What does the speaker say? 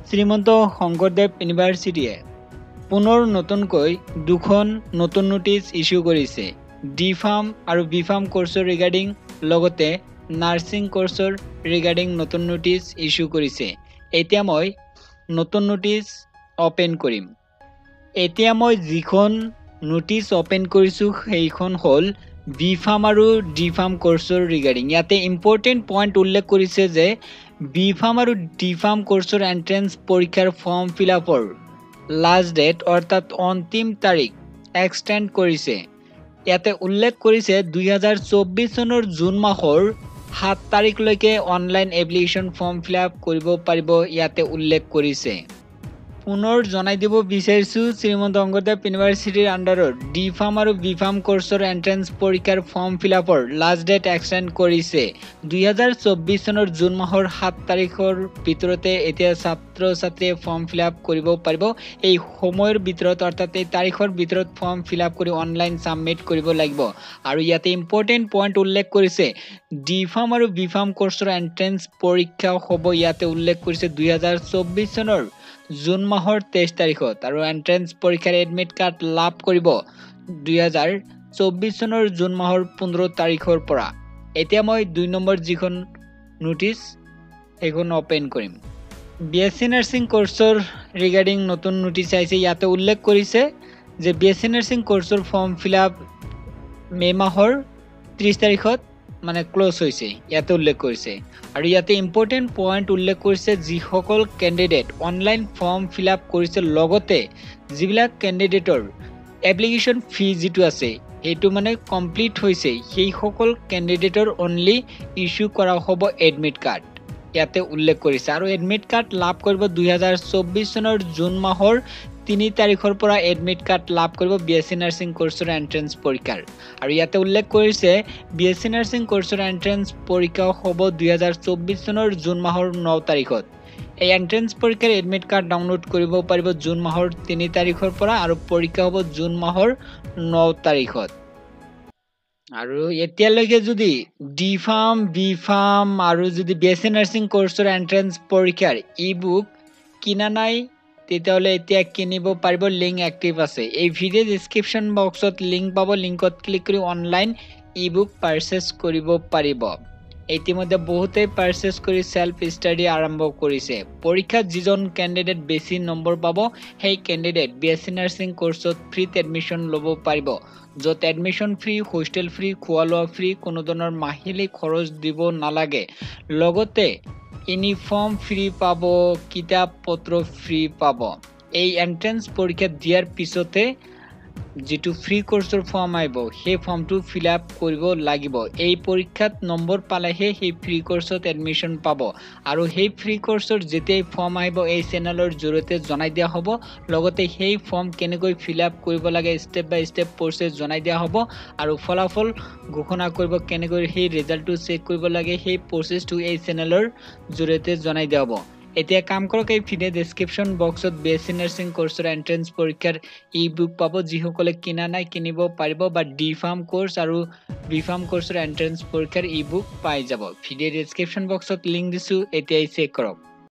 শ্ৰীমন্ত শংকৰদেৱ ইউনিভাৰ্চিটিয়ে পুনৰ নতুনকৈ দুখন নতুন নোটিছ ইস্যু কৰিছে। ডি ফাৰ্ম আৰু বি ফাৰ্ম কোৰ্ছৰ ৰিগাৰ্ডিং লগতে নাৰ্ছিং কোৰ্ছৰ ৰিগাৰ্ডিং নতুন নোটিছ ইস্যু কৰিছে। এতিয়া মই নতুন নোটিছ ওপেন কৰিম। এতিয়া মই যিখন নোটিছ ওপেন কৰিছোঁ সেইখন হ'ল বি ফাৰ্ম আৰু ডি ফাৰ্ম কোৰ্ছৰ ৰিগাৰ্ডিং। ইয়াতে ইম্পৰ্টেণ্ট পইণ্ট উল্লেখ কৰিছে যে বি ফাৰ্ম আৰু ডি ফাৰ্ম কোৰ্ছৰ এন্ট্ৰেন্স পৰীক্ষাৰ ফৰ্ম ফিলআপৰ লাষ্ট ডেট অৰ্থাৎ অন্তিম তাৰিখ এক্সটেণ্ড কৰিছে। ইয়াতে উল্লেখ কৰিছে 2024 চনৰ জুন মাহৰ 7 তাৰিখলৈকে অনলাইন এপ্লিকেশ্যন ফৰ্ম ফিলআপ কৰিব পাৰিব ইয়াতে উল্লেখ কৰিছে। পুনৰ জনাই দিব বিচাৰিছোঁ শ্ৰীমন্ত শংকৰদেৱ ইউনিভাৰ্চিটিৰ আণ্ডাৰত ডি ফাৰ্ম আৰু বি ফাৰ্ম কোৰ্ছৰ এন্ট্ৰেন্স পৰীক্ষাৰ ফৰ্ম ফিলআপৰ লাষ্ট ডেট এক্সটেণ্ড কৰিছে। 2024 চনৰ জুন মাহৰ 7 তাৰিখৰ ভিতৰতে এতিয়া ছাত্ৰ ছাত্ৰীয়ে ফৰ্ম ফিলআপ কৰিব পাৰিব। এই সময়ৰ ভিতৰত অৰ্থাৎ এই তাৰিখৰ ভিতৰত ফৰ্ম ফিলআপ কৰি অনলাইন ছাবমিট কৰিব লাগিব। আৰু ইয়াতে ইম্পৰ্টেণ্ট পইণ্ট উল্লেখ কৰিছে ডি ফাৰ্ম আৰু বি ফাৰ্ম কোৰ্ছৰ এন্ট্ৰেন্স পৰীক্ষা হ'ব ইয়াতে উল্লেখ কৰিছে 2024 চনৰ জুন মাহৰ 23 তাৰিখত আৰু এন্ট্ৰেন্স পৰীক্ষাৰ এডমিট কাৰ্ড লাভ কৰিব 2024 চনৰ জুন মাহৰ 15 তাৰিখৰ পৰা। এতিয়া মই 2 নম্বৰ যিখন নোটিছ সেইখন ওপেন কৰিম। বিএসসি নাৰ্ছিং কোৰ্ছৰ ৰিগাৰ্ডিং নতুন নোটিছ আহিছে। ইয়াতে উল্লেখ কৰিছে যে বিএসসি নাৰ্ছিং কোৰ্ছৰ ফৰ্ম ফিলআপ মে মাহৰ 30 তাৰিখত মানে ক্লোজ হৈছে ইয়াতে উল্লেখ কৰিছে। আৰু ইয়াতে ইম্পৰ্টেণ্ট পইণ্ট উল্লেখ কৰিছে যিসকল কেণ্ডিডেট অনলাইন ফৰ্ম ফিলআপ কৰিছে লগতে যিবিলাক কেণ্ডিডেটৰ এপ্লিকেশ্যন ফি যিটো আছে সেইটো মানে কমপ্লিট হৈছে সেইসকল কেণ্ডিডেটৰ অনলি ইস্যু কৰা হ'ব এডমিট কাৰ্ড ইয়াতে উল্লেখ কৰিছে। আৰু এডমিট কাৰ্ড লাভ কৰিব 2024 চনৰ জুন মাহৰ 3 তাৰিখৰ পৰা এডমিট কাৰ্ড লাভ কৰিব বিএসসি নাৰ্ছিং কোৰ্ছৰ এন্ট্ৰেন্স পৰীক্ষাৰ। আৰু ইয়াতে উল্লেখ কৰিছে বিএসসি নাৰ্ছিং কোৰ্ছৰ এন্ট্ৰেন্স পৰীক্ষা হ'ব 2024 চনৰ জুন মাহৰ 9 তাৰিখত। এই এন্ট্ৰেন্স পৰীক্ষাৰ এডমিট কাৰ্ড ডাউনলোড কৰিব পাৰিব জুন মাহৰ 3 তাৰিখৰ পৰা আৰু পৰীক্ষা হ'ব জুন মাহৰ 9 তাৰিখত। আৰু এতিয়ালৈকে যদি ডি ফাৰ্ম বি ফাৰ্ম আৰু যদি বিএসসি নাৰ্ছিং কোৰ্ছৰ এন্ট্ৰেন্স পৰীক্ষাৰ ই বুক কিনা নাই তেতিয়াহ'লে এতিয়া কিনিব পাৰিব। লিংক এক্টিভ আছে। এই ভিডিঅ' ডেছক্ৰিপশ্যন বক্সত লিংক পাব। লিংকত ক্লিক কৰি অনলাইন ই বুক পাৰচেছ কৰিব পাৰিব। ইতিমধ্যে বহুতেই পাৰচেছ কৰি সেল্ফ ষ্টাডি আৰম্ভ কৰিছে। পৰীক্ষাত যিজন কেণ্ডিডেট বেছি নম্বৰ পাব সেই কেণ্ডিডেট বিএসসি নাৰ্ছিং কোৰ্ছত ফ্ৰীত এডমিশ্যন ল'ব পাৰিব, য'ত এডমিশ্যন ফ্ৰী, হোষ্টেল ফ্ৰী, খোৱা লোৱা ফ্ৰী, কোনো ধৰণৰ মাহিলী খৰচ দিব নালাগে। লগতে ইউনিফৰ্ম ফ্ৰী পাব, কিতাপ পত্ৰ ফ্ৰী পাব। এই এন্ট্ৰেন্স পৰীক্ষা দিয়াৰ পিছতে যিটো ফ্ৰী কোৰ্ছৰ ফৰ্ম আহিব সেই ফৰ্মটো ফিলআপ কৰিব লাগিব। এই পৰীক্ষাত নম্বৰ পালেহে সেই ফ্ৰী কোৰ্ছত এডমিশ্যন পাব। আৰু সেই ফ্ৰী কোৰ্ছৰ যেতিয়াই ফৰ্ম আহিব এই চেনেলৰ জৰিয়তে জনাই দিয়া হ'ব। লগতে সেই ফৰ্ম কেনেকৈ ফিলআপ কৰিব লাগে ষ্টেপ বাই ষ্টেপ প্ৰচেছ জনাই দিয়া হ'ব। আৰু ফলাফল ঘোষণা কৰিব কেনেকৈ সেই ৰিজাল্টটো চেক কৰিব লাগে সেই প্ৰচেছটো এই চেনেলৰ জৰিয়তে জনাই দিয়া হ'ব। এতিয়া কাম কৰক এই ভিডিঅ' ডেছক্ৰিপশ্যন বক্সত বিএসসি নাৰ্ছিং কোৰ্ছৰ এন্ট্ৰেন্স পৰীক্ষাৰ ই বুক পাব। যিসকলে কিনা নাই কিনিব পাৰিব বা ডি ফাৰ্ম কোৰ্ছ আৰু বি ফাৰ্ম কোৰ্ছৰ এন্ট্ৰেন্স পৰীক্ষাৰ ই বুক পাই যাব। ভিডিঅ' ডেছক্ৰিপশ্যন বক্সত লিংক দিছোঁ, এতিয়াই চেক কৰক।